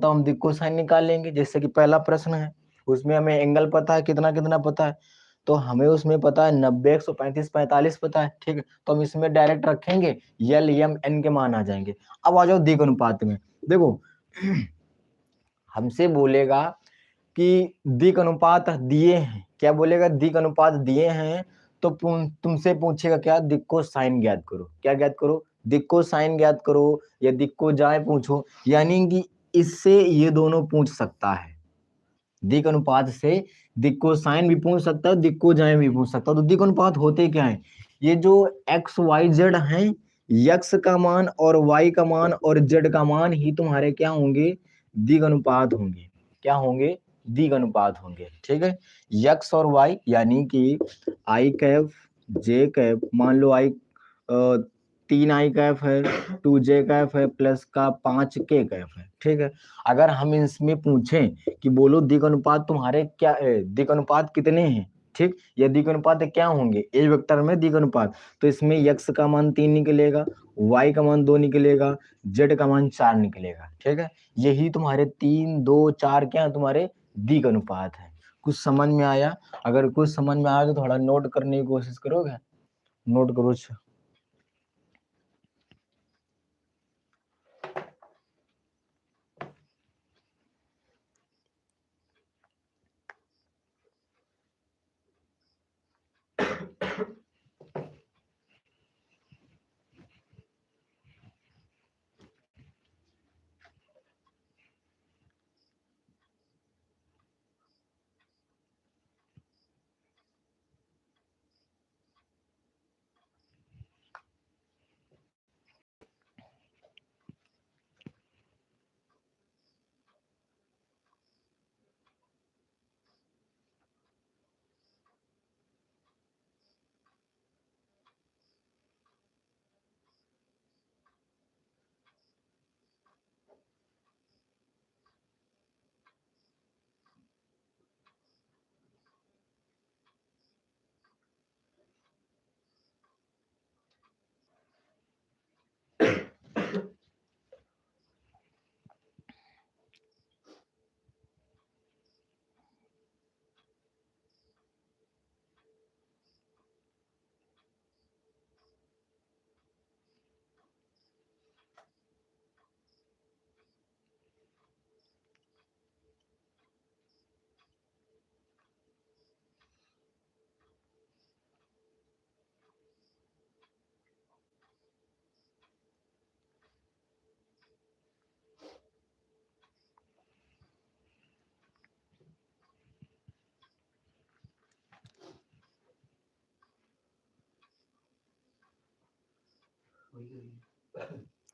तो हम दिक्को साइन निकाल लेंगे। जैसे कि पहला प्रश्न है, उसमें हमें एंगल पता है, कितना कितना पता है, तो हमें उसमें पता है 90, 135, 45 पता है। ठीक है, तो हम इसमें डायरेक्ट रखेंगे, यल एम एन के मान आ जाएंगे। अब आ जाओ दिक् अनुपात में। देखो हमसे बोलेगा कि दिक् अनुपात दिए हैं, क्या बोलेगा, दिक् अनुपात दिए हैं, तो तुमसे पूछेगा क्या, दिक् को साइन ज्ञात करो। क्या ज्ञात करो, दिक् को साइन ज्ञात करो, या दिक् को जाए पूछो। यानी कि इससे ये दोनों पूछ सकता है, दिक् अनुपात से दिक् को साइन भी पूछ सकता है, दिक् को जाए भी पूछ सकता है। तो दिक् अनुपात होते क्या है, ये जो एक्स वाई जेड है, यक्स का मान और वाई का मान और जेड का मान ही तुम्हारे क्या होंगे, दिक् अनुपात होंगे। क्या होंगे, दिक् अनुपात होंगे। ठीक है, यक्स और वाई यानी कि आई कैफ जे कैफ, मान लो आई 3 आई कैफ है, 2 जे कैफ है, प्लस का 5 के कैफ है। ठीक है, अगर हम इसमें पूछें कि बोलो दिक् अनुपात तुम्हारे क्या है, दिक् अनुपात कितने हैं, ठीक, या दिक् अनुपात क्या होंगे ए वेक्टर में दिक् अनुपात, तो इसमें यक्स का मान 3 निकलेगा, वाई का मान 2 निकलेगा, जेड का मान 4 निकलेगा। ठीक है, यही तुम्हारे 3, 2, 4 क्या है, तुम्हारे दिक् अनुपात है। कुछ समझ में आया? अगर कुछ समझ में आया तो थोड़ा नोट करने की कोशिश करोगे, नोट करो।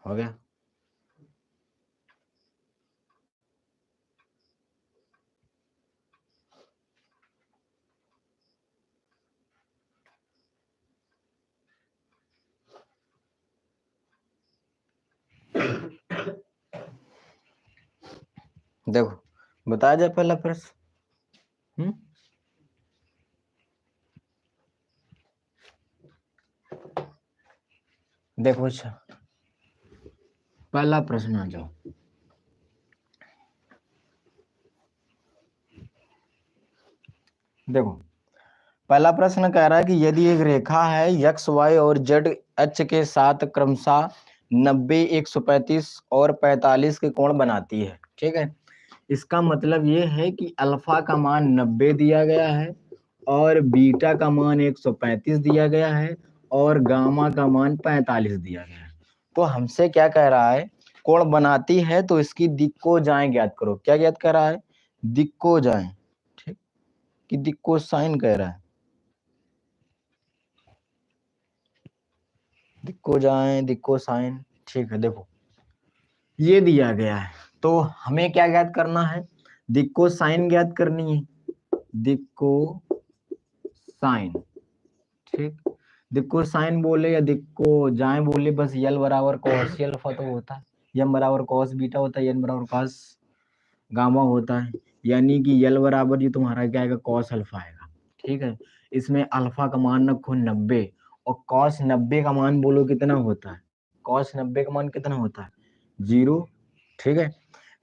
हो गया? देखो बताया जाए पहला प्रश्न। देखो अच्छा, पहला प्रश्न आ जाओ। देखो पहला प्रश्न कह रहा है कि यदि एक रेखा है यक्स वाई और जेड एच के साथ क्रमशः 90, 135 और 45 के कोण बनाती है। ठीक है, इसका मतलब ये है कि अल्फा का मान 90 दिया गया है और बीटा का मान 135 दिया गया है और गामा का मान 45 दिया गया है। तो हमसे क्या कह रहा है, कोण बनाती है तो इसकी दिक् को जाएं ज्ञात करो। क्या ज्ञात कर रहा है, दिक् को जाएं। ठीक, कि दिक् को साइन कह रहा है, दिक् को जाएं, दिक् को साइन। ठीक है, देखो ये दिया गया है तो हमें क्या ज्ञात करना है, दिक् को साइन ज्ञात करनी है, दिक् को साइन। ठीक, दिक् को साइन बोले या दिक् को जाए बोले, बस यल बराबर कॉस अल्फा तो होता है, यम बराबर कॉस बीटा होता है, एन बराबर कॉस गामा होता है। यानी कि यल बराबर ये तुम्हारा क्या आएगा, कॉस अल्फा आएगा। ठीक है, इसमें अल्फा का मान रखो 90 और कॉस 90 का मान बोलो कितना होता है, कॉस 90 का मान कितना होता है, 0। ठीक है,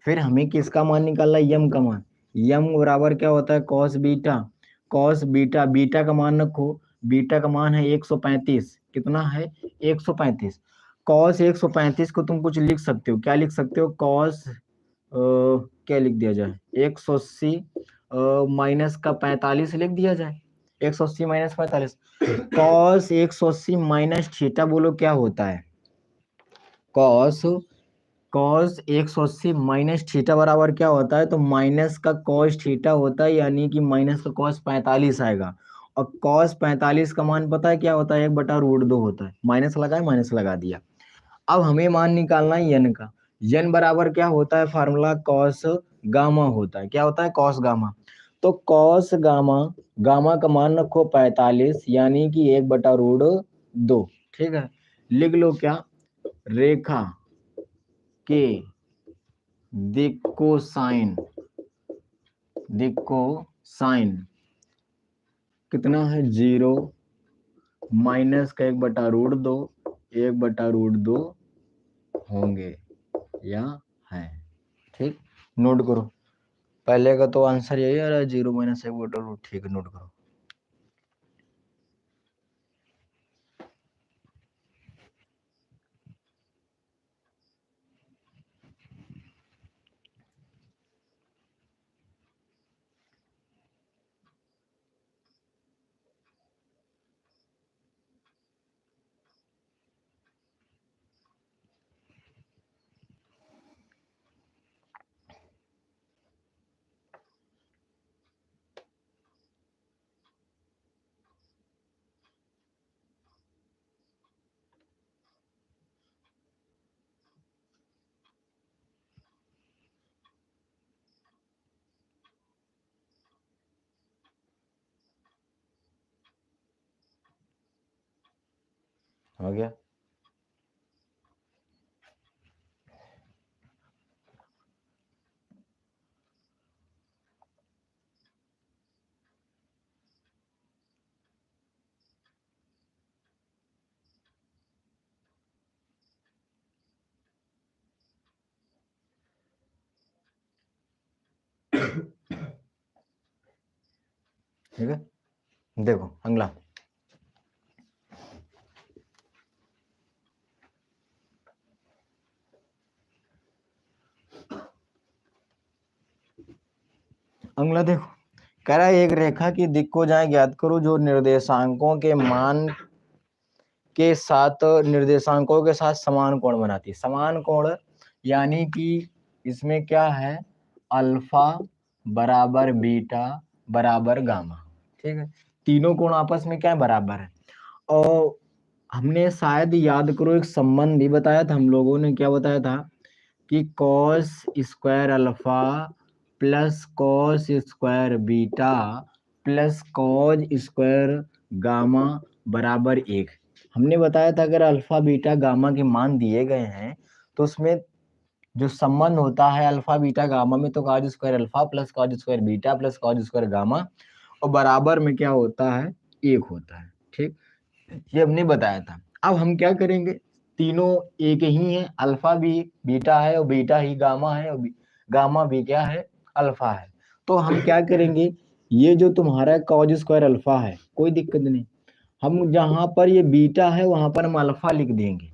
फिर हमें किसका मान निकालना है, यम का मान। यम बराबर क्या होता है, cos beta. Cos beta, beta का मान रखो, बीटा का मान है 135। कितना है, 135। कॉस 135 को तुम कुछ लिख सकते हो, क्या लिख सकते हो, कॉस क्या लिख दिया जाए, 180 माइनस का 45 लिख दिया जाए, 180 माइनस 45। कॉस 180 माइनस थीटा बोलो क्या होता है, कॉस कॉस 180 माइनस थीटा बराबर क्या होता है, तो माइनस का कॉस थीटा होता है, यानी कि माइनस का कॉस 45 आएगा। और कॉस 45 का मान पता है क्या होता है, 1/√2 होता है। माइनस लगाए, माइनस लगा दिया। अब हमें मान निकालना है यन का। यन बराबर क्या होता है, फार्मूला कॉस गामा होता है। क्या होता है, कॉस गामा। तो कॉस गामा, गामा का मान रखो 45, यानी कि 1/√2। ठीक है, लिख लो क्या, रेखा के दिक को साइन कितना है, 0 माइनस का 1/√2, 1/√2 होंगे या है। ठीक, नोट करो, पहले का तो आंसर यही आ रहा है, 0 माइनस 1/√2। ठीक है, नोट करो। हो गया, ठीक है। देखो अगला, अगला देखो, कह रहा है एक रेखा की दिक् को जाए ज्ञात करो जो निर्देशांकों के मान के साथ, निर्देशांकों के साथ समान कोण बनाती है। समान कोण यानी कि इसमें क्या है, अल्फा बराबर बीटा बराबर गामा। ठीक है, तीनों कोण आपस में क्या है, बराबर है। और हमने शायद याद करो एक संबंध भी बताया था हम लोगों ने, क्या बताया था कि cos square alpha plus cos square beta plus cos square gamma बराबर 1। हमने बताया था अगर अल्फा बीटा गामा के मान दिए गए हैं तो उसमें जो संबंध होता है अल्फा बीटा गामा में, तो cause square alpha plus cos square beta plus cos square gamma और बराबर में क्या होता है, 1 होता है। ठीक, ये हमने बताया था। अब हम क्या करेंगे, तीनों एक ही है, अल्फा भी बीटा है और बीटा ही गामा है और गामा भी क्या है, अल्फा है। तो हम क्या करेंगे, ये जो तुम्हारा कॉज स्क्वायर अल्फा है कोई दिक्कत नहीं, हम जहां पर ये बीटा है वहां पर हम अल्फा लिख देंगे,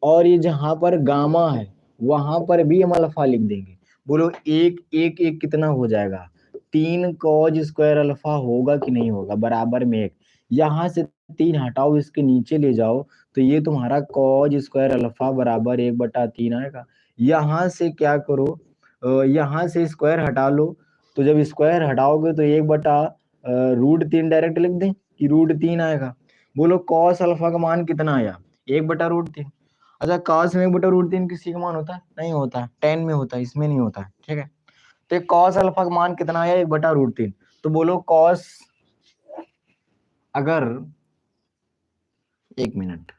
और ये जहां पर गामा है वहां पर भी हम अल्फा लिख देंगे। बोलो एक एक एक कितना हो जाएगा, 3 कॉज स्क्वायर अल्फा होगा कि नहीं होगा, बराबर में 1। यहां से 3 हटाओ, इसके नीचे ले जाओ, तो ये तुम्हारा कॉज स्क्वायर अल्फा बराबर 1/3 आएगा। यहाँ से क्या करो, यहाँ से स्क्वायर हटा लो, तो जब स्क्वायर हटाओगे तो 1/√3 डायरेक्ट लिख दें कि √3 आएगा। बोलो कॉस अल्फा का मान कितना आया, 1/√3। अच्छा, कॉस में 1/√3 किसी का मान होता है, नहीं होता है, tan में होता है, इसमें नहीं होता है। ठीक है, तो कॉस अल्फा का मान कितना आया, 1/√3। तो बोलो कॉस, अगर 1 मिनट,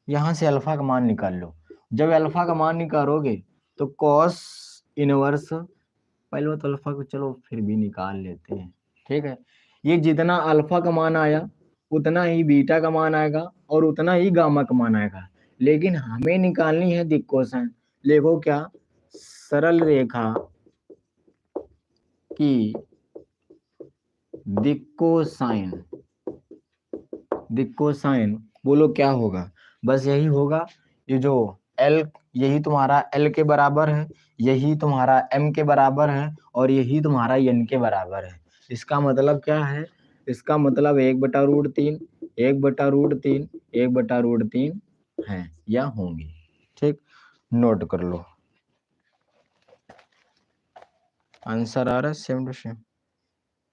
यहां से अल्फा का मान निकाल लो। जब अल्फा का मान निकालोगे तो कॉस इनवर्स, पहले तो अल्फा को चलो फिर भी निकाल लेते हैं। ठीक है, ये जितना अल्फा का मान आया उतना ही बीटा का मान आएगा और उतना ही गामा का मान आएगा, लेकिन हमें निकालनी है दिक् कोसाइन। देखो क्या, सरल रेखा की दिक कोसाइन बोलो क्या होगा? बस यही होगा, ये जो L यही तुम्हारा L के बराबर है, यही तुम्हारा M के बराबर है और यही तुम्हारा N के बराबर है। इसका मतलब क्या है? इसका मतलब 1/√3 1/√3 1/√3 है या होंगी। ठीक, नोट कर लो। आंसर आ रहा है सेम टू सेम?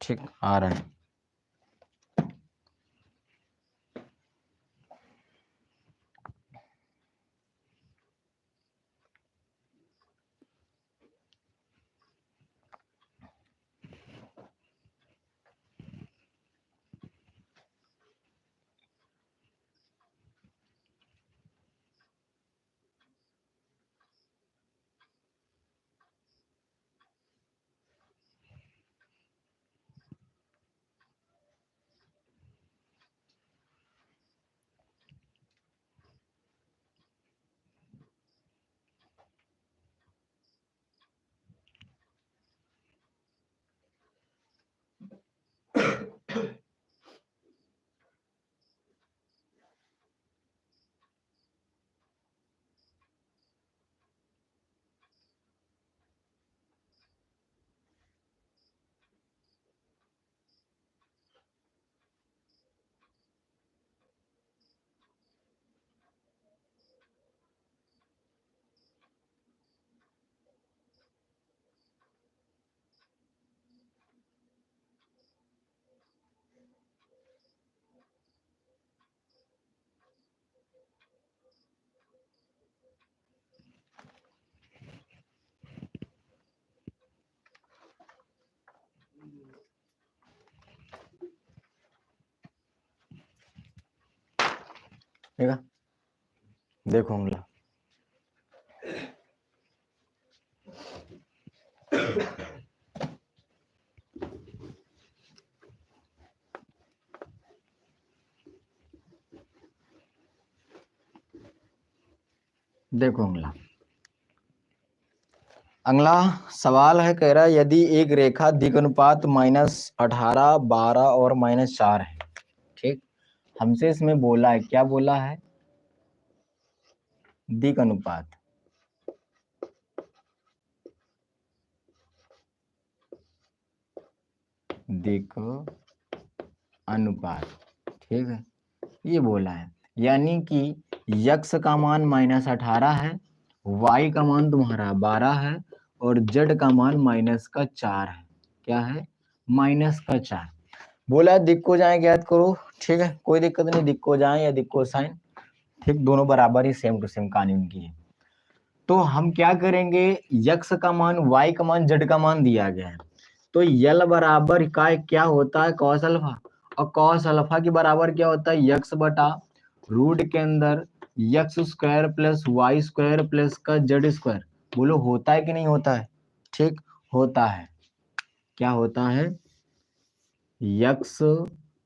ठीक, आ रहा है। ठीक है, देखो हमला देखो अगला सवाल है, कह रहा है यदि एक रेखा दिक अनुपात -18, 12 और -4 है। ठीक, हमसे इसमें बोला है, क्या बोला है? दिक अनुपात। दिक अनुपात, ठीक है, ये बोला है। यानी कि यक्स का मान -18 है, वाई का मान तुम्हारा 12 है और जेड का मान -4 है। क्या है? -4। बोला है दिक को जाए ज्ञात करो। ठीक है, कोई दिक्कत नहीं, दिक को जाए या दिक को साइन, ठीक, दोनों बराबर ही सेम टू सेम कानून की है। तो हम क्या करेंगे, यक्स का मान, वाई का मान, जेड का मान दिया गया है, तो यल बराबर का क्या होता है? Cos alpha. और कॉस अल्फा के बराबर क्या होता है? यक्स बटा रूट के अंदर X square plus Y square plus का जेड स्क्वायर। बोलो होता है कि नहीं होता है? ठीक, होता है। क्या होता है? यक्स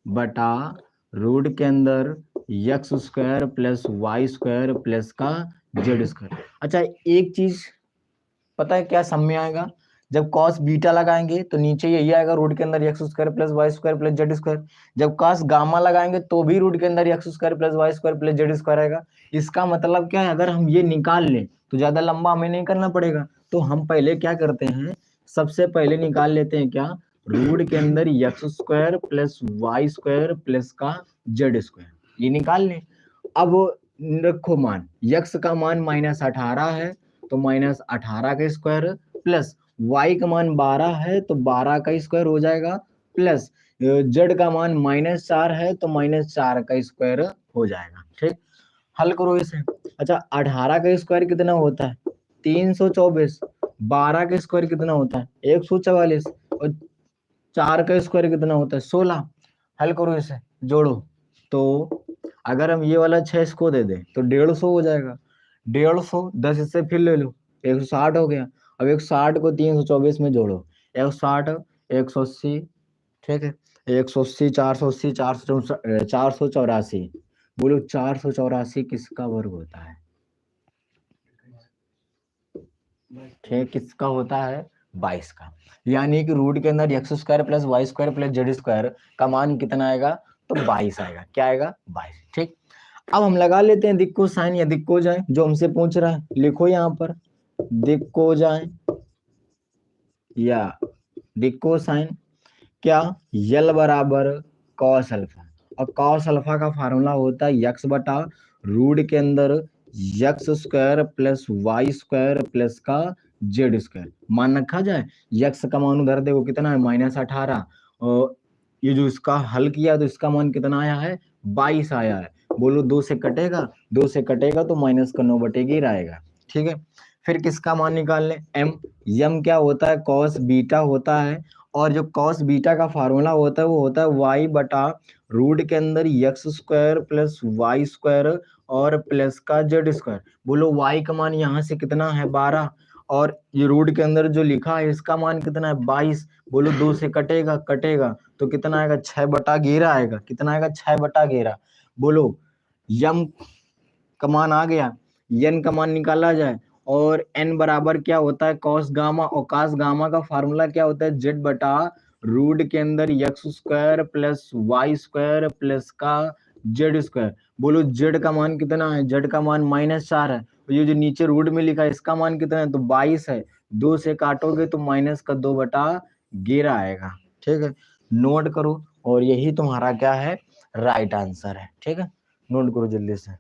बटा रूट के अंदर X square plus Y square plus का जेड स्क्वायर। अच्छा, एक चीज पता है क्या समझ में आएगा? जब कॉस बीटा लगाएंगे तो नीचे यही आएगा, रूट के अंदर X square plus Y square plus Z square. जब कॉस गामा लगाएंगे तो भी रूट के अंदर X square plus Y square plus Z square आएगा। इसका मतलब क्या है? अगर हम ये निकाल लें तो ज्यादा लंबा हमें नहीं करना पड़ेगा। तो हम पहले क्या करते हैं, सबसे पहले निकाल लेते हैं क्या, रूट के अंदर X square plus Y square plus का जेड स्क्वायर, ये निकाल लें। अब रखो मान, यक्स का मान -18 है तो -18 का स्क्वायर प्लस y का मान 12 है तो 12 का स्क्वायर हो जाएगा, प्लस z का मान -4 है तो -4 का स्क्वायर हो जाएगा। ठीक, हल करो इसे। अच्छा, 18 का स्क्वायर कितना होता है? 324। 12 का स्क्वायर कितना होता है? 144। और 4 का स्क्वायर कितना होता है? 16। हल करो इसे, जोड़ो। तो अगर हम ये वाला 6 इसको दे दें तो 150 हो जाएगा। 150 10 इससे फिर ले लो, 160 हो गया। अब 160 को 324 में जोड़ो, 160 180, ठीक है, 180 480 484। बोलो 484 किसका वर्ग होता है? ठीक, किसका होता है 22 का। यानी कि रूट के अंदर X square plus Y square plus Z square का मान कितना आएगा, तो 22 आएगा। क्या आएगा, 22। ठीक, अब हम लगा लेते हैं दिक्को साइन या दिक्को जाए, जो हमसे पूछ रहा है। लिखो यहाँ पर दिक्को जाए या दिक्को साइन, क्या यल बराबर कॉस अल्फा, और कॉस अल्फा का फार्मूला होता है यक्स बटा रूट के अंदर X square plus Y square plus का जेड स्क्वायर। मान रखा जाए, यक्स का मान उधर देखो कितना है -18, और ये जो इसका हल किया तो इसका मान कितना आया है 22 आया है। बोलो 2 से कटेगा, 2 से कटेगा तो माइनस का 9/11 आएगा। ठीक है, फिर किसका मान निकाल लें, एम। यम क्या होता है, कॉस बीटा होता है, और जो कॉस बीटा का फार्मूला होता है वो होता है वाई बटा रूट के अंदर X square plus Y square और प्लस का जेड स्क्वायर। बोलो वाई का मान यहाँ से कितना है 12, और ये रूट के अंदर जो लिखा है इसका मान कितना है 22। बोलो 2 से कटेगा, कटेगा तो कितना आएगा 6/11 आएगा। कितना आएगा 6/11। बोलो यम का मान आ गया, एन का मान निकाला जाए, और एन बराबर क्या होता है कॉस गामा, और कॉस गामा का फार्मूला क्या होता है जेड बटा रूट के अंदर X square plus Y square plus का जेड स्क्वायर। बोलो जेड का मान कितना है, जेड का मान -4 है, तो ये जो नीचे रूट में लिखा है इसका मान कितना है, तो 22 है। 2 से काटोगे तो माइनस का 2/11 आएगा। ठीक है, नोट करो, और यही तुम्हारा क्या है, राइट आंसर है। ठीक है, नोट करो जल्दी से।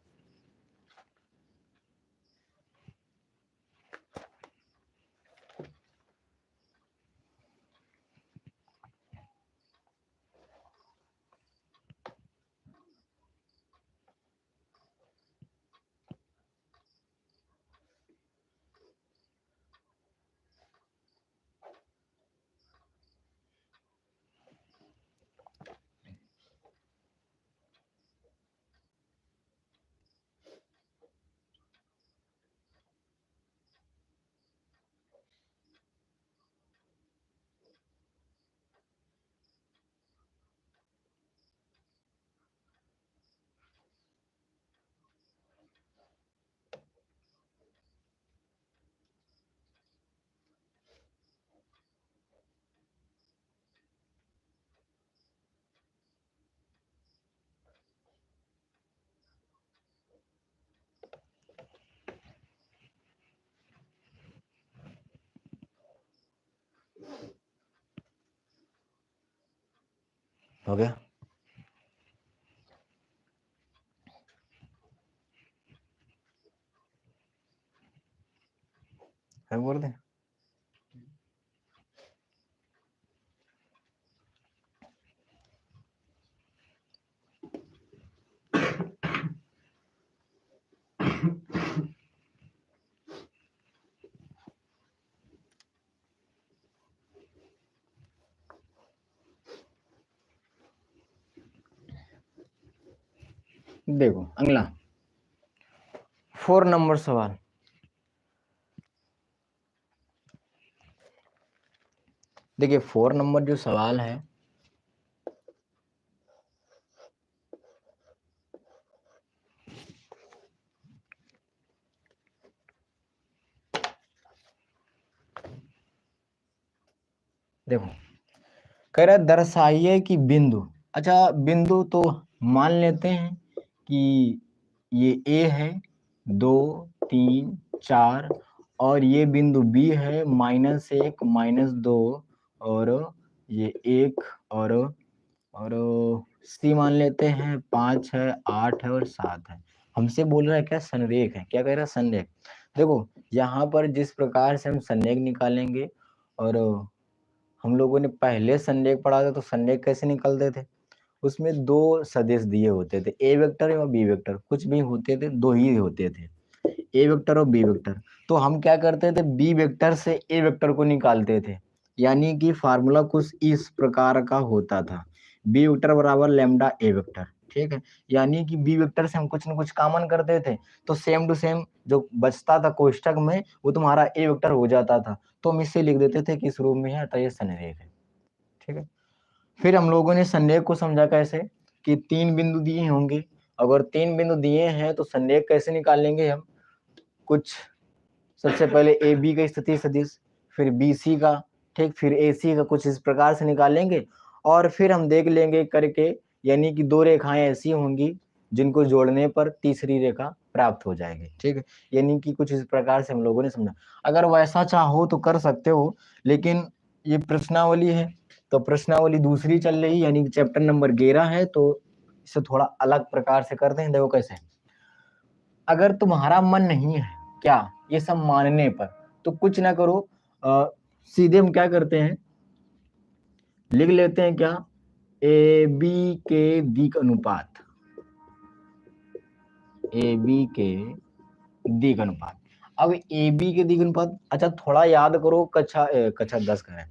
हो गया, है बोल दे। देखो अगला 4 नंबर सवाल। देखिए 4 नंबर जो सवाल है, देखो कह रहा है दर्शाइए कि बिंदु, अच्छा बिंदु तो मान लेते हैं कि ये ए है 2 3 4, और ये बिंदु बी है -1 -2, और ये 1 और सी मान लेते हैं 5 है 8 है और 7 है। हमसे बोल रहा है क्या, संरेख है। क्या कह रहा है, संरेख। देखो यहाँ पर जिस प्रकार से हम संरेख निकालेंगे, और हम लोगों ने पहले संरेख पढ़ा था तो संरेख कैसे निकलते थे, उसमें 2 सदिश दिए होते थे, ए वेक्टर और बी वेक्टर, कुछ भी होते थे, 2 ही होते थे, ए वेक्टर और बी वेक्टर। तो हम क्या करते थे, बी वेक्टर से ए वेक्टर को निकालते थे। यानी कि फार्मूला कुछ इस प्रकार का होता था, बी वेक्टर बराबर लैम्डा ए वेक्टर। ठीक है, यानी कि बी वेक्टर से हम कुछ न कुछ कॉमन करते थे, तो सेम टू सेम जो बचता था कोष्टक में वो तुम्हारा ए वेक्टर हो जाता था, तो हम इससे लिख देते थे कि इस रूप में है तो ये संरेख है। ठीक है, फिर हम लोगों ने संरेख को समझा कैसे, कि 3 बिंदु दिए होंगे, अगर 3 बिंदु दिए हैं तो संरेख कैसे निकालेंगे हम, कुछ सबसे पहले ए बी का स्थिति सदिश, फिर बी सी का, ठीक, फिर ए सी का, कुछ इस प्रकार से निकालेंगे और फिर हम देख लेंगे करके, यानी कि दो रेखाएं ऐसी होंगी जिनको जोड़ने पर तीसरी रेखा प्राप्त हो जाएगी, ठीक है। यानी कि कुछ इस प्रकार से हम लोगों ने समझा। अगर वैसा चाहो तो कर सकते हो, लेकिन ये प्रश्नावली है तो प्रश्नावली दूसरी चल रही, यानी कि चैप्टर नंबर 11 है, तो इसे थोड़ा अलग प्रकार से करते हैं। देखो कैसे, अगर तुम्हारा मन नहीं है क्या ये सब मानने पर, तो कुछ ना करो, सीधे हम क्या करते हैं, लिख लेते हैं क्या, ए बी के दिक अनुपात, ए बी के दिक अनुपात। अब ए बी के दिक अनुपात, अच्छा थोड़ा याद करो, कक्षा 10 करें,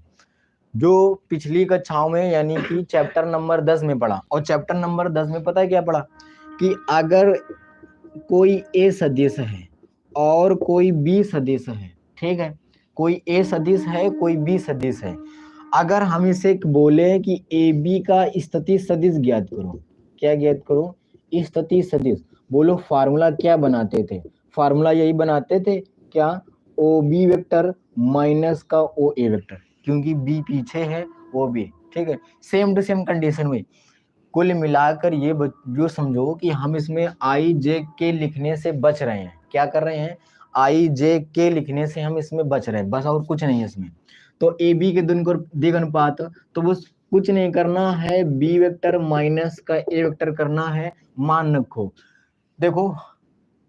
जो पिछली कक्षाओं में यानी कि चैप्टर नंबर 10 में पढ़ा, और चैप्टर नंबर 10 में पता है क्या पढ़ा, कि अगर कोई ए सदिश है और कोई बी सदिश है, ठीक है, कोई ए सदिश है कोई बी सदिश है, अगर हम इसे बोले कि ए बी का स्थिति सदिश ज्ञात करो, क्या ज्ञात करो, स्थिति सदिश, बोलो फार्मूला क्या बनाते थे, फार्मूला यही बनाते थे क्या, ओ बी वेक्टर माइनस का ओ ए वेक्टर, क्योंकि बी पीछे है ओ बी, ठीक है, सेम टू सेम कंडीशन में। कुल मिलाकर ये जो समझो कि हम इसमें आई जे के लिखने से बच रहे हैं, क्या कर रहे हैं, आई जे के लिखने से हम इसमें बच रहे हैं, बस और कुछ नहीं है इसमें। तो ए बी के दिग अनुपात, तो वो कुछ नहीं करना है, बी वेक्टर माइनस का ए वेक्टर करना है, मान रखो, देखो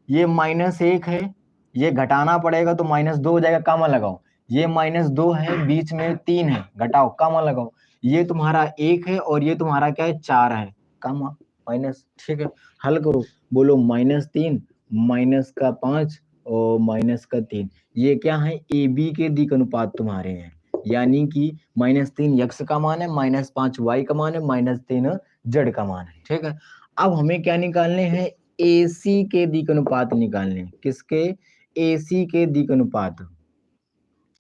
ये -1 है, ये घटाना पड़ेगा तो -2 हो जाएगा, कामा लगाओ, ये -2 है, बीच में 3 है, घटाओ, कामा लगाओ, ये तुम्हारा 1 है और ये तुम्हारा क्या है, 4 है, कामा माइनस, ठीक है, हल करो, बोलो -3 -5 और -3, ये क्या है, ए बी के दिक अनुपात तुम्हारे हैं, यानी कि -3 यक्स का मान है, -5 वाई का मान है, -3 जेड का मान है, ठीक है। अब हमें क्या निकालने हैं, AC के दिक अनुपात निकालने, किसके, AC के दिक अनुपात,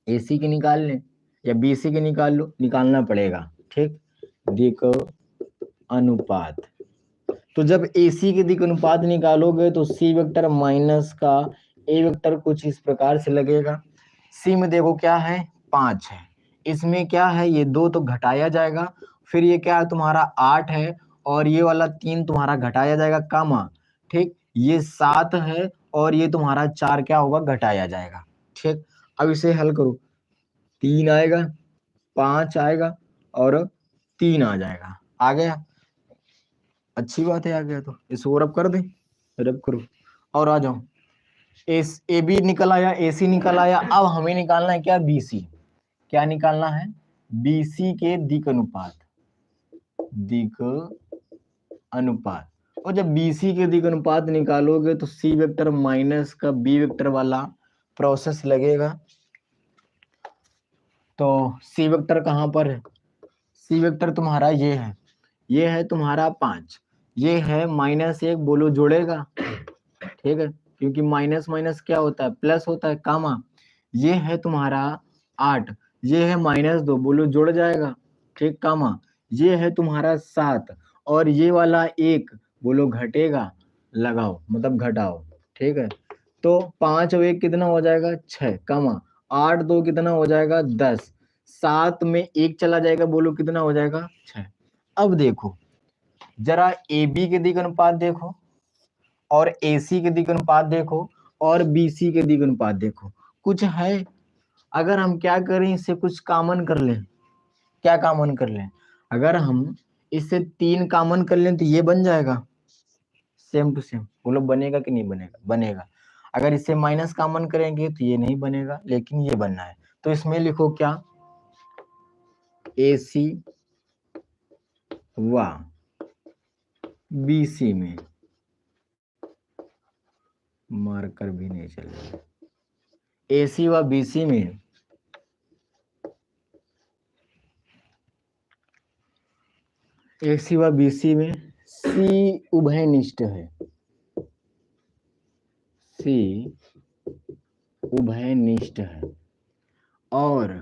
AC के निकाल लें या BC के निकाल लो, निकालना पड़ेगा, ठीक, दिक अनुपात। तो जब AC के दिक अनुपात निकालोगे तो C वेक्टर माइनस का A वेक्टर कुछ इस प्रकार से लगेगा, C में देखो क्या है, 5 है, इसमें क्या है, ये 2 तो घटाया जाएगा, फिर ये क्या है तुम्हारा 8 है, और ये वाला 3 तुम्हारा घटाया जाएगा, कामा, ठीक, ये 7 है और ये तुम्हारा 4 क्या होगा, घटाया जाएगा, ठीक। अब इसे हल करो, 3 आएगा, 5 आएगा और 3 आ जाएगा, आ गया, अच्छी बात है, आ गया तो इसको रब कर दे, रब करो और आ जाओ, ए बी निकल आया, ए सी निकल आया, अब हमें निकालना है क्या, बी सी, क्या निकालना है, बी सी के दिक अनुपात, दिक अनुपात, और जब बी सी के दिक अनुपात निकालोगे तो सी वेक्टर माइनस का बी वेक्टर वाला प्रोसेस लगेगा, तो सी वेक्टर कहां पर है, सी वेक्टर तुम्हारा ये है तुम्हारा 5, ये है -1, बोलो जोड़ेगा, ठीक है, क्योंकि माइनस माइनस क्या होता है, प्लस होता है, कामा, ये है तुम्हारा 8, ये है -2, बोलो जुड़ जाएगा, ठीक, कामा, ये है तुम्हारा 7 और ये वाला 1, बोलो घटेगा, लगाओ मतलब घटाओ, ठीक है, तो 5 और 1 कितना हो जाएगा, 6, कामा, 8 2 कितना हो जाएगा, 10, 7 में 1 चला जाएगा, बोलो कितना हो जाएगा, 6। अब देखो जरा ए बी के दिक अनुपात देखो और AC के दिक अनुपात देखो और BC के दिक अनुपात देखो, कुछ है, अगर हम क्या करें, इससे कुछ कॉमन कर लें, क्या कॉमन कर लें, अगर हम इससे 3 कॉमन कर लें तो ये बन जाएगा, सेम टू सेम, बोलो बनेगा कि नहीं बनेगा, बनेगा, अगर इससे माइनस कॉमन करेंगे तो ये नहीं बनेगा, लेकिन ये बनना है, तो इसमें लिखो क्या, AC व BC में, मार्कर भी नहीं चल रहा, AC व BC में AC व BC में C उभयनिष्ठ है, C उभयनिष्ठ है और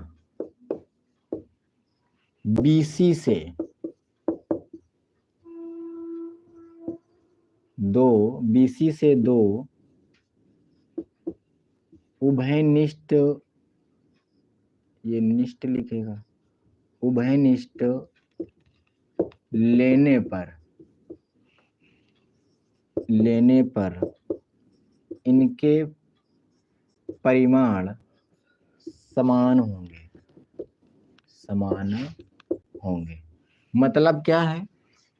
BC से 2 BC से 2 उभयनिष्ठ, ये निष्ठ लिखेगा, उभयनिष्ठ लेने पर इनके परिमाण समान होंगे। मतलब क्या है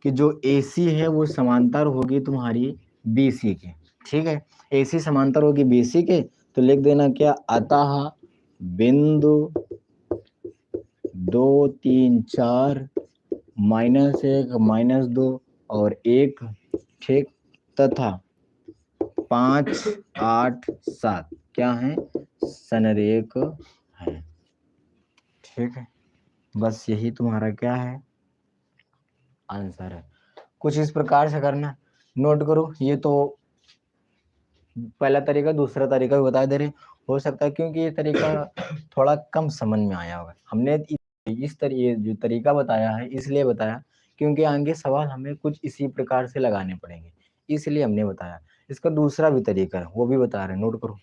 कि जो AC है वो समांतर होगी तुम्हारी BC के, ठीक है। AC समांतर होगी BC के, तो लिख देना क्या, अतः बिंदु 2 3 4 -1 -2 और 1, ठीक, तथा 5 8 7 क्या है, संरेख है, ठीक है। बस यही तुम्हारा क्या है, आंसर है। कुछ इस प्रकार से करना, नोट करो। ये तो पहला तरीका, दूसरा तरीका भी बता दे रहे, हो सकता है क्योंकि ये तरीका थोड़ा कम समझ में आया होगा। हमने इस तरीके जो तरीका बताया है इसलिए बताया क्योंकि आगे सवाल हमें कुछ इसी प्रकार से लगाने पड़ेंगे, इसलिए हमने बताया। इसका दूसरा भी तरीका है, वो भी बता रहे हैं, नोट करो।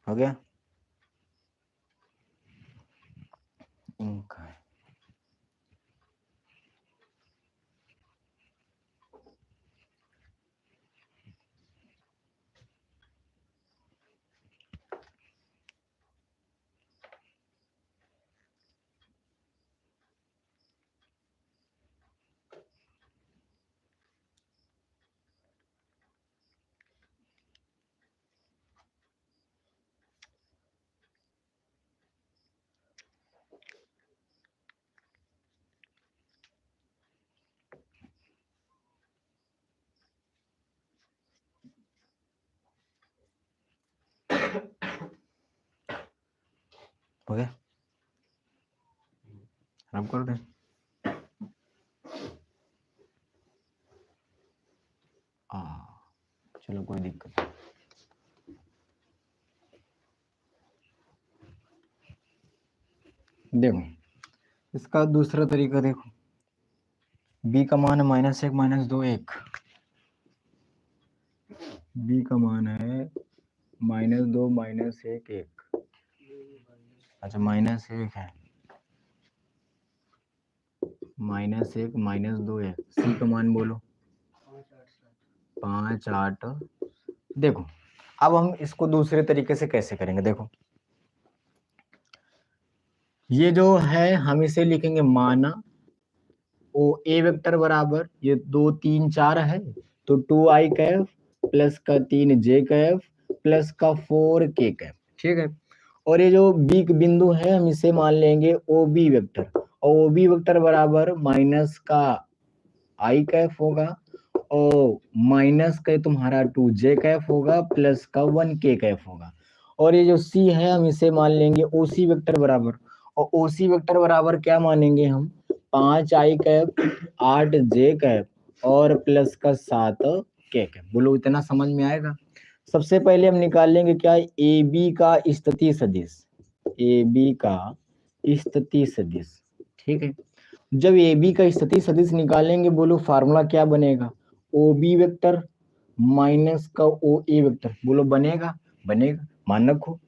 हो गया इनका। हो गया, आराम कर दे। चलो कोई दिक्कत नहीं। देखो इसका दूसरा तरीका देखो, b का मान है -1 -2 1, b का मान है -2 -1 1, अच्छा -1 है, -1 -2 1, c का मान बोलो 5 8। देखो अब हम इसको दूसरे तरीके से कैसे करेंगे, देखो ये जो है हम इसे लिखेंगे माना ओ ए वेक्टर बराबर ये 2 3 4 है, तो 2i कैफ प्लस का 3j कैफ प्लस का 4k कैफ, ठीक है। और ये जो बी बिंदु है हम इसे मान लेंगे ओ बी वेक्टर, और ओ बी वेक्टर बराबर माइनस का आई कैफ होगा और माइनस का तुम्हारा 2j कैफ होगा प्लस का 1k कैफ होगा। और ये जो c है हम इसे मान लेंगे ओ सी वेक्टर बराबर, और ओसी वेक्टर बराबर क्या मानेंगे हम, 5 आई कैप 8 जे कैप और प्लस का 7 के कैप। बोलो इतना समझ में आएगा। सबसे पहले हम निकालेंगे क्या, ए बी का स्थिति सदिश, ए बी का स्थिति सदिश। ठीक है, जब ए बी का स्थिति सदिश निकालेंगे बोलो फार्मूला क्या बनेगा, ओ बी वेक्टर माइनस का ओ ए वेक्टर। बोलो बनेगा, बनेगा, मान रखो।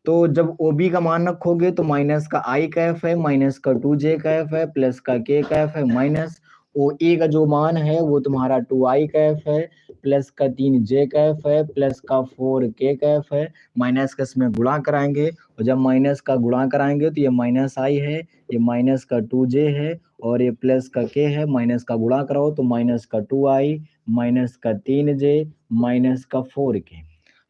तो जब ओ बी का मान रखोगे तो माइनस का आई कैफ है, माइनस का 2j कैफ है, प्लस का के कैफ है, माइनस ओ ए का जो मान है वो तुम्हारा 2i कैफ है, प्लस का 3j कैफ है, प्लस का 4k कैफ है, माइनस का इसमें गुणा कराएंगे, और जब माइनस का गुणा कराएंगे तो ये माइनस आई है, ये माइनस का 2j है, और ये प्लस का k है, माइनस का गुणा कराओ तो माइनस का 2i, माइनस का 3j, माइनस का 4k।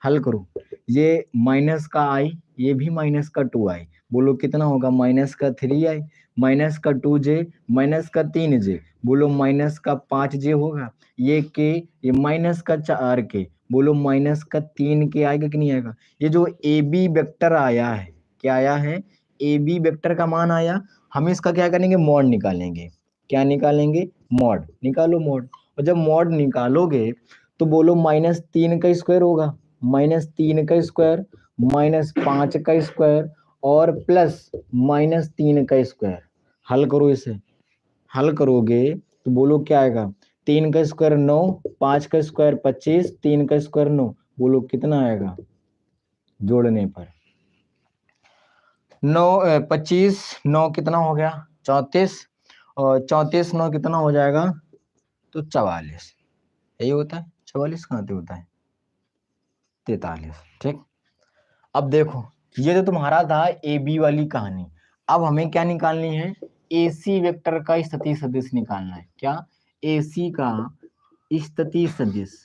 हल करो, ये माइनस का आई, ये भी माइनस का 2i, बोलो कितना होगा, माइनस का 3i, माइनस का 2j, माइनस का 3j, बोलो माइनस का 5j होगा, ये के, ये माइनस का 4k, बोलो माइनस का 3k आएगा कि नहीं आएगा। ये जो ए बी वेक्टर आया है, क्या आया है, ए बी वेक्टर का मान आया, हम इसका क्या करेंगे, मॉड निकालेंगे। क्या निकालेंगे, मॉड निकालो, मॉड। और जब मॉड निकालोगे तो बोलो -3 का स्क्वायर होगा, -3 का स्क्वायर, -5 का स्क्वायर और प्लस -3 का स्क्वायर। हल करो इसे, हल करोगे तो बोलो क्या आएगा, 3 का स्क्वायर 9, 5 का स्क्वायर 25, 3 का स्क्वायर 9, बोलो कितना आएगा, जोड़ने पर 9 25 9 कितना हो गया 34, और 34 9 कितना हो जाएगा तो 44, यही होता है। 44 कहाँ से होता है, 43। ठीक, अब देखो ये तो तुम्हारा था ए बी वाली कहानी। अब हमें क्या निकालनी है, ए सी वेक्टर का स्थिति सदिश निकालना है। क्या, ए सी का स्थिति सदिश।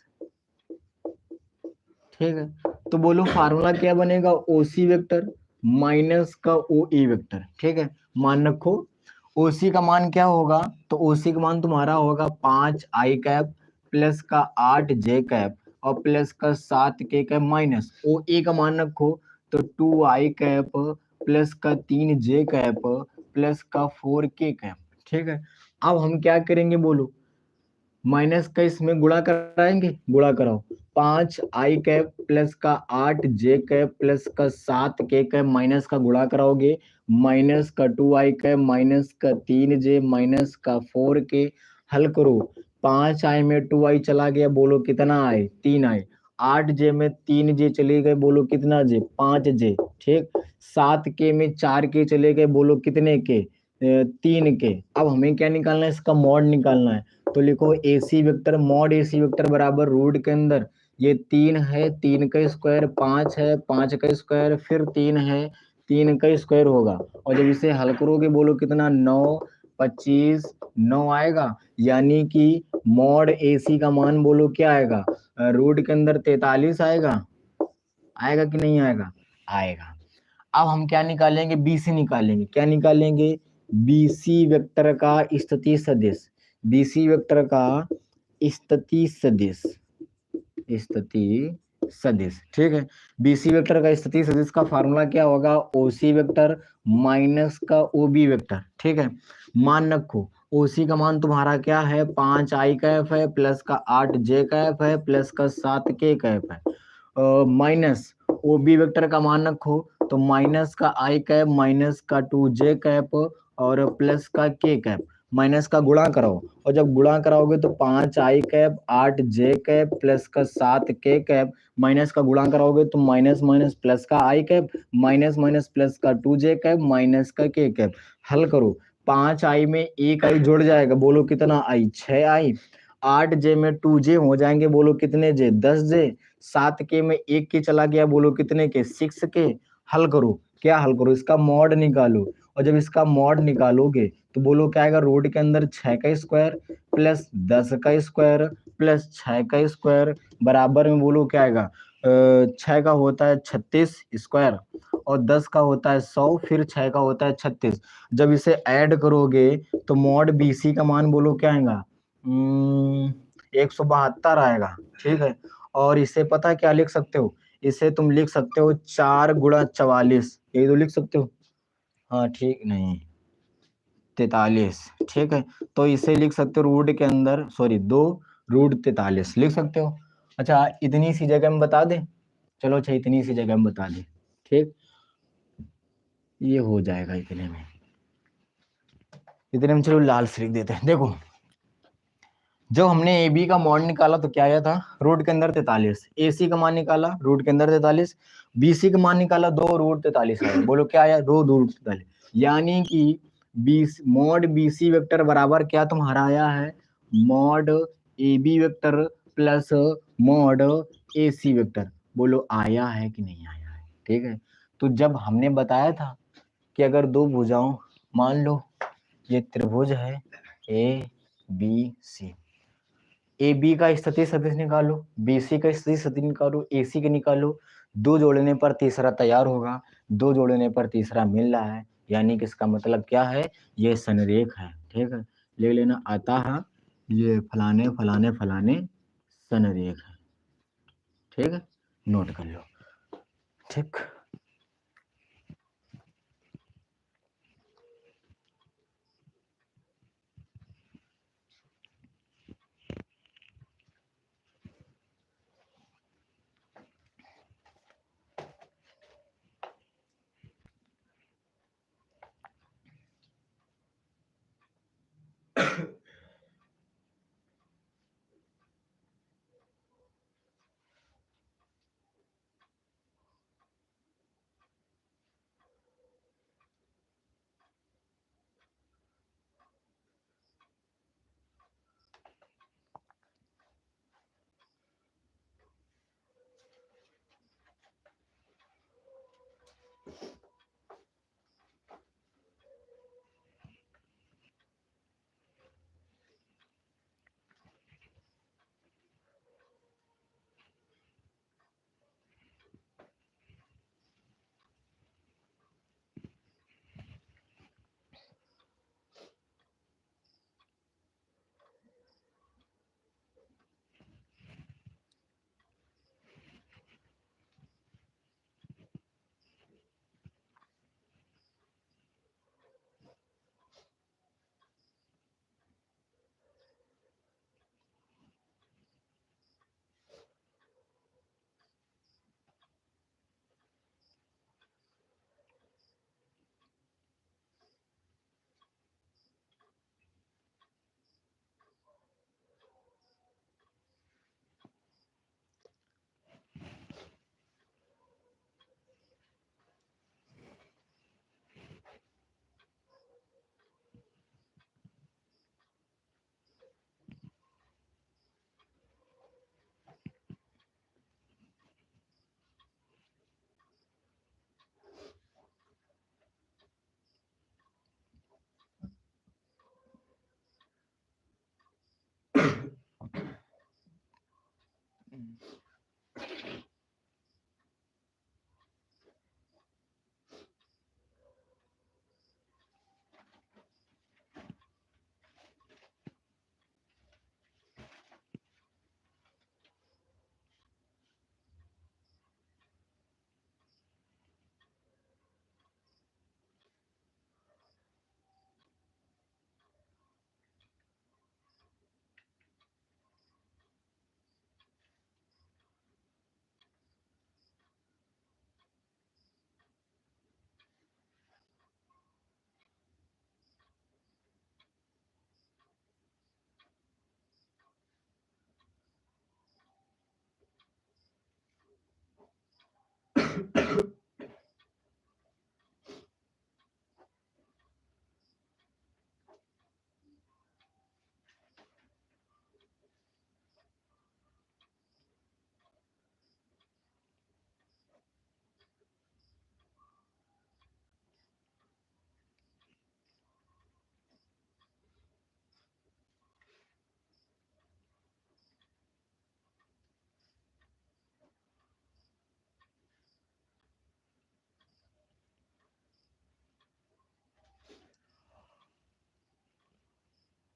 ठीक है, तो बोलो फार्मूला क्या बनेगा, ओ सी वेक्टर माइनस का ओ ए वेक्टर। ठीक है, मान रखो ओ सी का मान क्या होगा, तो ओ सी का मान तुम्हारा होगा 5 आई कैप प्लस का 8 जे कैप और प्लस का 7 के कैप, माइनस ओ ए का मान रखो तो 2 आई कैप प्लस का 3 जे कैप प्लस का 4 के कैप। ठीक है, अब हम क्या करेंगे बोलो, माइनस का इसमें गुणा कराएंगे, गुणा कराओ, 5 आई कैप प्लस का 8 जे कैप प्लस का 7 के कैप, माइनस का गुणा कराओगे, माइनस का 2 आई कैप माइनस का 3 जे माइनस का 4 के। हल करो, 5 आई में 2 आई चला गया, बोलो कितना आए, 3 आए, 8 जे में 3 जे चले गए, बोलो कितना जे, 5 जे। ठीक, 7 के में 4 के चले गए, बोलो कितने के, 3 के। अब हमें क्या निकालना है, इसका मॉड निकालना है। तो लिखो ए C vector mod A C vector बराबर रूट के अंदर ये 3 है, 3 का स्क्वायर, 5 है, 5 का स्क्वायर, फिर 3 है, 3 का स्क्वायर होगा, और जब इसे हल करोगे बोलो कितना, 9 25 9 आएगा, यानी कि मॉड ए सी का मान बोलो क्या आएगा, रूट के अंदर 43 आएगा। आएगा कि नहीं आएगा, आएगा। अब हम क्या निकालेंगे, बी सी निकालेंगे। क्या निकालेंगे, बी सी वेक्टर का स्थिति सदिश, बी सी वेक्टर का स्थिति सदिश, स्थिति सदिश। ठीक है, बी सी वेक्टर का स्थिति सदिश का फार्मूला क्या होगा, ओ सी वेक्टर माइनस का ओ बी वेक्टर। ठीक है, मान रखो ओ सी का मान तुम्हारा क्या है, 5 आई कैफ है प्लस का 8 जे कैफ है प्लस का 7 के कैफ है, माइनस ओ बी वेक्टर का मान रखो तो माइनस का आई कैप माइनस का 2 जे कैप और प्लस का के कैप, माइनस का गुणा कराओ, और जब गुणा कराओगे तो 5 आई कैप 8 जे कैप प्लस का 7 के कैप, माइनस का गुणा कराओगे तो माइनस माइनस प्लस का आई कैप माइनस माइनस प्लस का 2 जे कैप माइनस का के कैप। हल करो, 5 आई में एक आई जुड़ जाएगा, बोलो कितना आई, 6 आई, 8 जे में 2 जे हो जाएंगे, बोलो कितने जे, 10 जे, 7 के में एक के चला गया, बोलो कितने के, 6 के। हल करो, क्या हल करो, इसका मॉड निकालो, और जब इसका मॉड निकालोगे तो बोलो क्या आएगा, रूट के अंदर 6 का स्क्वायर प्लस 10 का स्क्वायर प्लस 6 का स्क्वायर बराबर में बोलो क्या आएगा, 6 का होता है 36 स्क्वायर और 10 का होता है 100, फिर 6 का होता है 36। जब इसे ऐड करोगे तो मॉड बी सी का मान बोलो क्या आएगा, 172 आएगा। ठीक है, और इसे पता है क्या लिख सकते हो, इसे तुम लिख सकते हो 4 गुणा 44, यही तो लिख सकते हो, हाँ ठीक नहीं, 43, ठीक है। तो इसे लिख सकते हो रूट के अंदर, सॉरी 2√43 लिख सकते हो। अच्छा इतनी सी जगह में बता दें, चलो अच्छा इतनी सी जगह में बता दें, ठीक, ये हो जाएगा इतने में, इतने में चलो लाल से लिख देते हैं। देखो जब हमने ए बी का मॉड निकाला तो क्या आया था, रूट के अंदर 43, ए सी का मान निकाला रूट के अंदर 43, बी सी का मान निकाला 2√43 आया। बोलो क्या आया, 2√43, यानी कि मॉड बी सी वेक्टर बराबर क्या तुम्हारा आया है, mod A B vector plus mod A C vector. बोलो आया है कि नहीं आया है, ठीक है। तो जब हमने बताया था कि अगर दो भुजाओं, मान लो ये त्रिभुज है A B C, A B का स्थिति सदिश निकालो, बी सी का स्थिति सदिश निकालो, ए सी के निकालो, दो जोड़ने पर तीसरा तैयार होगा, दो जोड़ने पर तीसरा मिल रहा है, यानी कि इसका मतलब क्या है, ये संरेख है, ठीक है। ले लेना आता है ये फलाने फलाने फलाने संरेख है, ठीक है, नोट कर लो, ठीक।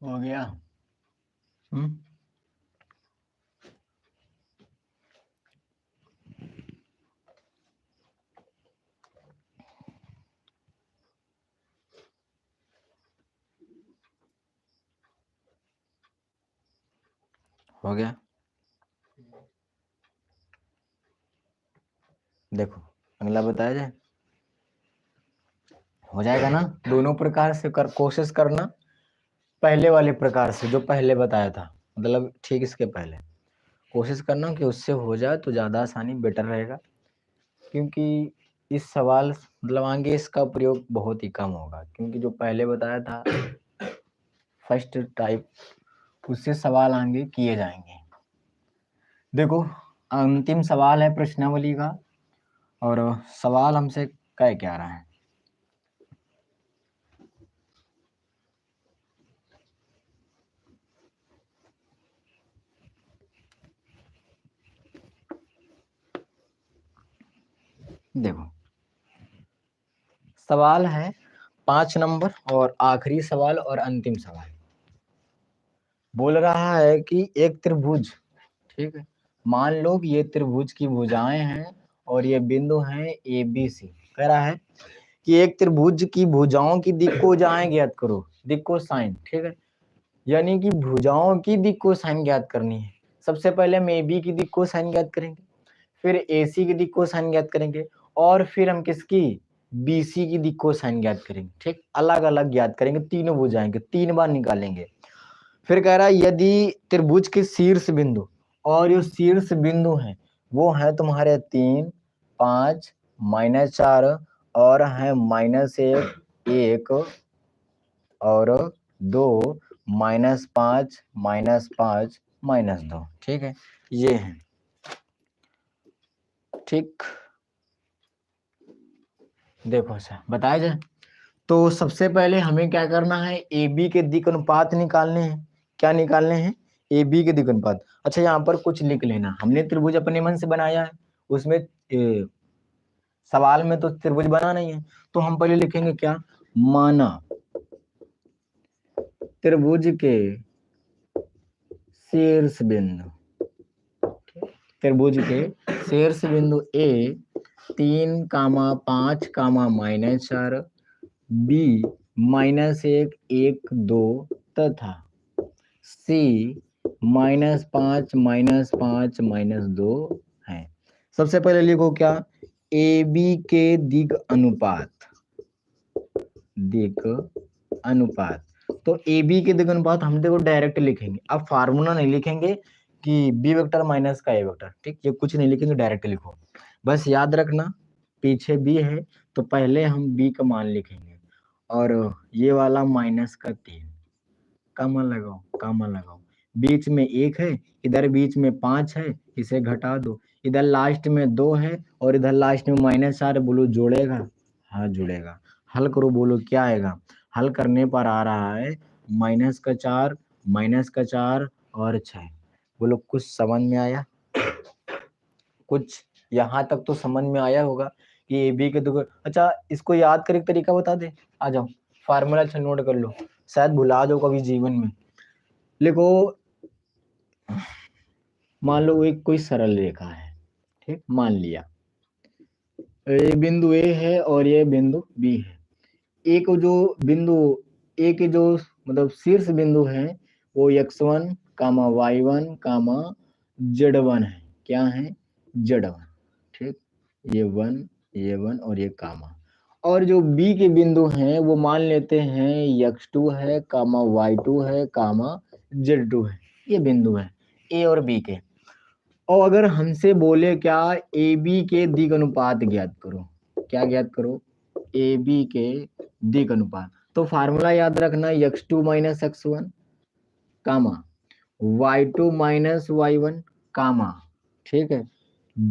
हो गया। हम्म, हो गया। देखो अगला बताया जाए, हो जाएगा ना। दोनों प्रकार से कोशिश करना, पहले वाले प्रकार से जो पहले बताया था, मतलब ठीक इसके पहले कोशिश करना कि उससे हो जाए तो ज़्यादा आसानी बेटर रहेगा, क्योंकि इस सवाल मतलब आगे इसका प्रयोग बहुत ही कम होगा, क्योंकि जो पहले बताया था फर्स्ट टाइप, उससे सवाल आगे किए जाएंगे। देखो अंतिम सवाल है प्रश्नावली का, और सवाल हमसे कह क्या रहा है। देखो सवाल है 5 नंबर, और आखिरी सवाल और अंतिम सवाल बोल रहा है कि एक त्रिभुज, ठीक है, मान लो कि ये त्रिभुज की भुजाएं हैं और ये बिंदु हैं ए बी सी। कह रहा है कि एक त्रिभुज की भुजाओं की दिक् को ज्ञात ज्ञात करो, दिक् को साइन, ठीक है, यानी कि भुजाओं की दिक् को साइन ज्ञात करनी है। सबसे पहले हम ए बी की दिक् को साइन ज्ञात करेंगे, फिर ए सी की दिक् को साइन ज्ञात करेंगे, और फिर हम किसकी बी सी की दिक् को साइन ज्ञात करेंगे। ठीक, अलग अलग ज्ञात करेंगे, तीनों भुजाएं के 3 बार निकालेंगे। फिर कह रहा है यदि त्रिभुज के शीर्ष बिंदु और जो शीर्ष बिंदु है वो है तुम्हारे 3, 5, -4 और है -1, 1 और 2, -5, -5, -2, ठीक है, ये है। ठीक, देखो सर बताया जाए तो सबसे पहले हमें क्या करना है, ए बी के दिक् अनुपात निकालने हैं। क्या निकालने हैं, ए बी के दिक् अनुपात। अच्छा यहाँ पर कुछ लिख लेना, हमने त्रिभुज अपने मन से बनाया है, उसमें सवाल में तो त्रिभुज बना नहीं है, तो हम पहले लिखेंगे क्या, माना त्रिभुज के शीर्ष बिंदु, त्रिभुज के शीर्ष बिंदु ए 3, 5, -4, बी -1, 1, 2 तथा सी -5, -5, -2 है। सबसे पहले लिखो क्या, ए बी के दिक् अनुपात, दिक् अनुपात। तो ए बी के दिक् अनुपात हम देखो डायरेक्ट लिखेंगे, अब फार्मूला नहीं लिखेंगे कि बी वेक्टर माइनस का ए वेक्टर, ठीक, ये कुछ नहीं लिखेंगे, डायरेक्ट लिखो। बस याद रखना पीछे बी है तो पहले हम बी का मान लिखेंगे, और ये वाला माइनस का 3, कॉमन लगाओ, कॉमन लगाओ, बीच में 1 है, इधर बीच में 5 है, इसे घटा दो, इधर लास्ट में 2 है और इधर लास्ट में -4, बोलो जोड़ेगा, हाँ जुड़ेगा। हल करो, बोलो क्या आएगा, हल करने पर आ रहा है -4, -4 और 6। बोलो कुछ समझ में आया, कुछ यहाँ तक तो समझ में आया होगा कि ए बी के दो। अच्छा इसको याद करे तरीका बता दे, आ जाओ फार्मूला अच्छा नोट कर लो, शायद भुला दो कभी जीवन में। लिखो, मान लो एक कोई सरल रेखा है, ठीक, मान लिया ये बिंदु ए है और ये बिंदु बी है। एक जो बिंदु ए के जो मतलब शीर्ष बिंदु है वो x1, y1, z1 है। क्या है, z1, ठीक, ये 1 और ये कामा। और जो बी के बिंदु हैं वो मान लेते हैं x2 है, y2 है, z2 है। ये बिंदु है ए और बी के। और अगर हमसे बोले क्या, ए बी के दिक् अनुपात ज्ञात करो, क्या ज्ञात करो, ए बी के दिक् अनुपात, तो फार्मूला याद रखना x2 - x1 कामा y2 - y1 कामा, ठीक है,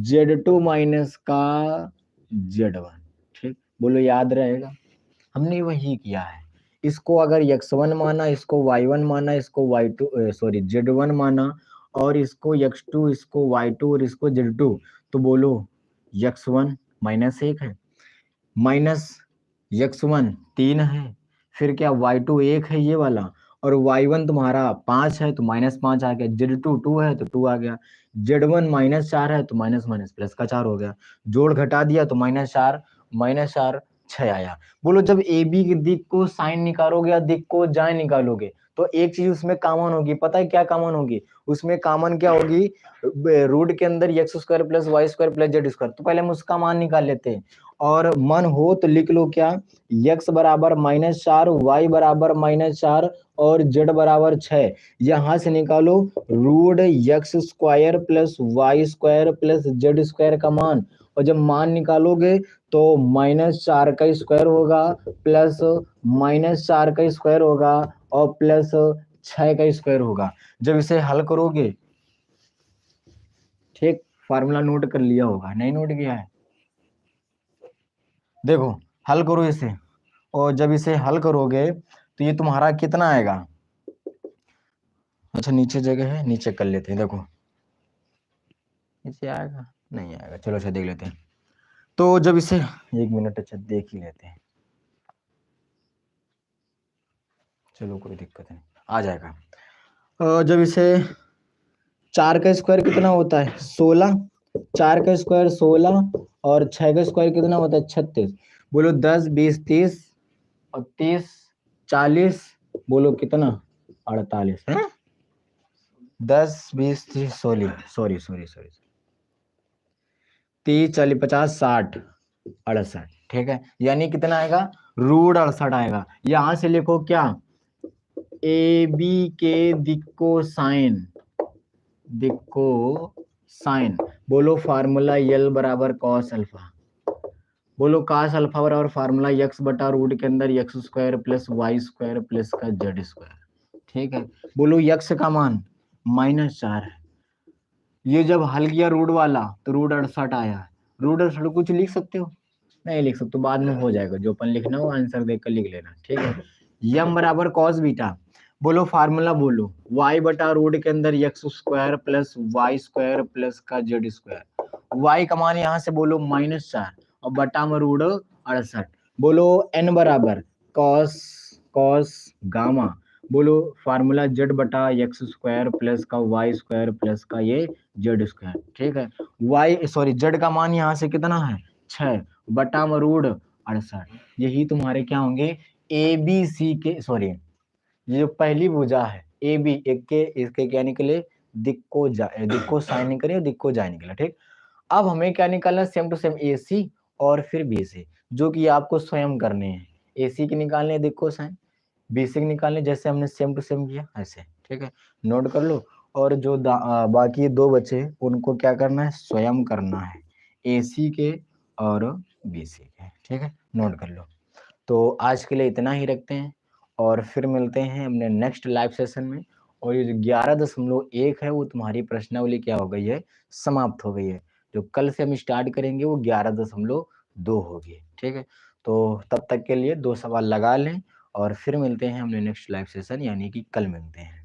z2 माइनस का z1, ठीक, बोलो याद रहेगा। हमने वही किया है, इसको अगर x1 माना, इसको y1 माना, इसको y2 सॉरी z1 माना, और इसको x2, इसको y2 और इसको z2, तो बोलो x1 -1 है, माइनस x1 3 है, फिर क्या y2 1 है ये वाला, और y1 तुम्हारा 5 है तो -5 आ गया, z2 2 है तो 2 आ गया, z1 -4 है तो माइनस माइनस प्लस का 4 हो गया, जोड़ घटा दिया तो -4 6 आया। बोलो जब ए बी की दिक् को साइन निकालोगे या दिक् को जाए निकालोगे तो एक चीज उसमें कॉमन होगी, पता है क्या कॉमन होगी उसमें? कॉमन क्या होगी? रूट के अंदर X square plus Y square plus Z square. तो पहले हम उसका मान निकाल लेते हैं, और मन हो तो लिख लो क्या, x बराबर -4, y बराबर -4 और z बराबर 6। यहां से निकालो root X square plus Y square plus Z square का मान, और जब मान निकालोगे तो -4 का स्क्वायर होगा प्लस -4 का स्क्वायर होगा और प्लस 6 का स्क्वायर होगा। जब इसे हल करोगे, ठीक, फार्मूला नोट कर लिया होगा, नहीं नोट किया है? देखो हल करो इसे, और जब इसे हल करोगे तो ये तुम्हारा कितना आएगा? अच्छा नीचे जगह है, नीचे कर लेते हैं। देखो नीचे आएगा, नहीं आएगा, चलो अच्छा देख लेते हैं। तो जब इसे 1 मिनट, अच्छा देख ही लेते हैं, चलो कोई दिक्कत नहीं, आ जाएगा। जब इसे 4 का स्क्वायर कितना होता है? 16। 4 का स्क्वायर 16 और 6 का स्क्वायर कितना होता है? 36। बोलो 10 20 30 और 30 40, बोलो कितना? 48 है। 10 20 30, सॉरी सॉरी सॉरी सॉरी, 30 40 50 60 68, ठीक है, यानी कितना आएगा? रूट 68 आएगा। यहां से लिखो क्या, ए बी के दिक्को साइन, दिक्को साइन, बोलो फार्मूला यल बराबर कॉस अल्फा, बोलो कॉस अल्फा बराबर फार्मूला एक्स बटा रूट के अंदर X square plus Y square plus का जेड स्क्वायर, ठीक है। बोलो एक्स का मान -4 है, ये जब हल किया रूट वाला तो रूट 68 आया। रूट 68 कुछ लिख सकते हो? नहीं लिख सकते, बाद में हो जाएगा, जो अपन लिखना हो आंसर देकर लिख लेना, ठीक है। यम बराबर कॉस बीटा, बोलो फार्मूला बोलो, y बटा रूट के अंदर X square plus Y square plus का जेड स्क्वायर। y का मान यहाँ से बोलो -4 और बटा में रूट 68। बोलो n बराबर कॉस कॉस गामा, बोलो फार्मूला जेड बटा एक्स स्क्वायर प्लस का वाई स्क्वायर प्लस का ये जेड स्क्वायर, ठीक है। वाई सॉरी जेड का मान यहाँ से कितना है? 6 बटा मरूड 68। यही तुम्हारे क्या होंगे? ए बी सी के, सॉरी ये जो पहली भुजा है ए बी, एक के इसके क्या निकले? दिक्को साइन निकले, दिक्को जाए निकला, ठीक। अब हमें क्या निकालना? सेम टू सेम ए सी और फिर बी सी, जो कि आपको स्वयं करने हैं। ए सी के निकालने दिक्को साइन, बी सी के निकालने जैसे हमने सेम टू सेम किया ऐसे, ठीक है, नोट कर लो। और जो बाकी 2 बचे उनको क्या करना है? स्वयं करना है, ए सी के और बी सी के, ठीक है, नोट कर लो। तो आज के लिए इतना ही रखते हैं, और फिर मिलते हैं अपने नेक्स्ट लाइव सेशन में। और ये जो 11.1 है वो तुम्हारी प्रश्नावली क्या हो गई है? समाप्त हो गई है। जो कल से हम स्टार्ट करेंगे वो 11.2 होगी, ठीक है। तो तब तक के लिए 2 सवाल लगा लें, और फिर मिलते हैं अपने नेक्स्ट लाइव सेशन, यानी कि कल मिलते हैं।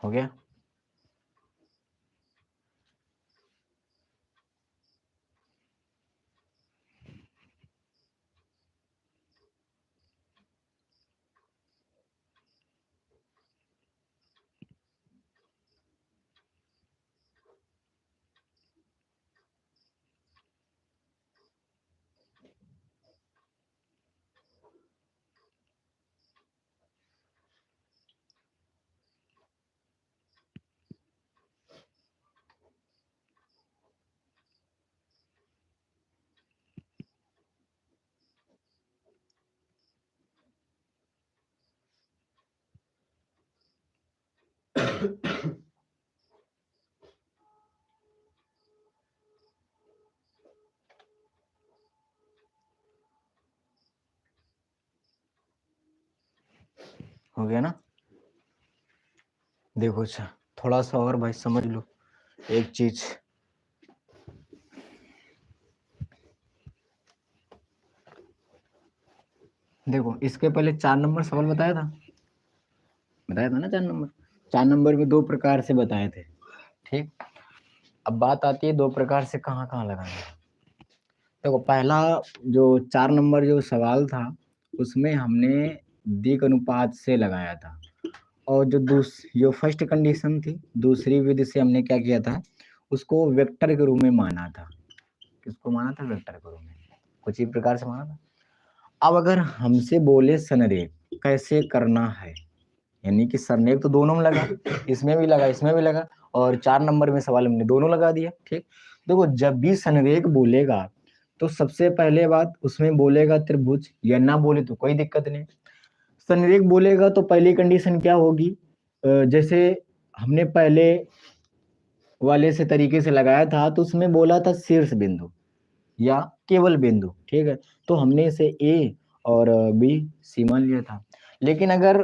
हो गया? हो गया ना? देखो अच्छा, थोड़ा सा और भाई समझ लो एक चीज। देखो इसके पहले 4 नंबर सवाल बताया था ना 4 नंबर। 4 नंबर में 2 प्रकार से बताए थे, ठीक। अब बात आती है 2 प्रकार से कहाँ कहाँ लगाना है। देखो पहला जो 4 नंबर जो सवाल था उसमें हमने दिक् अनुपात से लगाया था, और जो फर्स्ट कंडीशन थी दूसरी विधि से हमने क्या किया था, उसको वेक्टर के रूप में माना था। किसको माना था? वेक्टर के रूप में, कुछ ही प्रकार से माना था। अब अगर हमसे बोले संरेख कैसे करना है, यानी कि संरेख तो दोनों में लगा, इसमें भी लगा इसमें भी लगा, और 4 नंबर में सवाल हमने दोनों लगा दिया, ठीक। देखो जब भी संरेख बोलेगा तो सबसे पहले बात उसमें बोलेगा त्रिभुज, या ना बोले तो कोई दिक्कत नहीं। संरेख बोलेगा तो पहली कंडीशन क्या होगी, जैसे हमने पहले वाले से तरीके से लगाया था तो उसमें बोला था शीर्ष बिंदु या केवल बिंदु, ठीक है। तो हमने इसे ए और बी सी मान लिया था। लेकिन अगर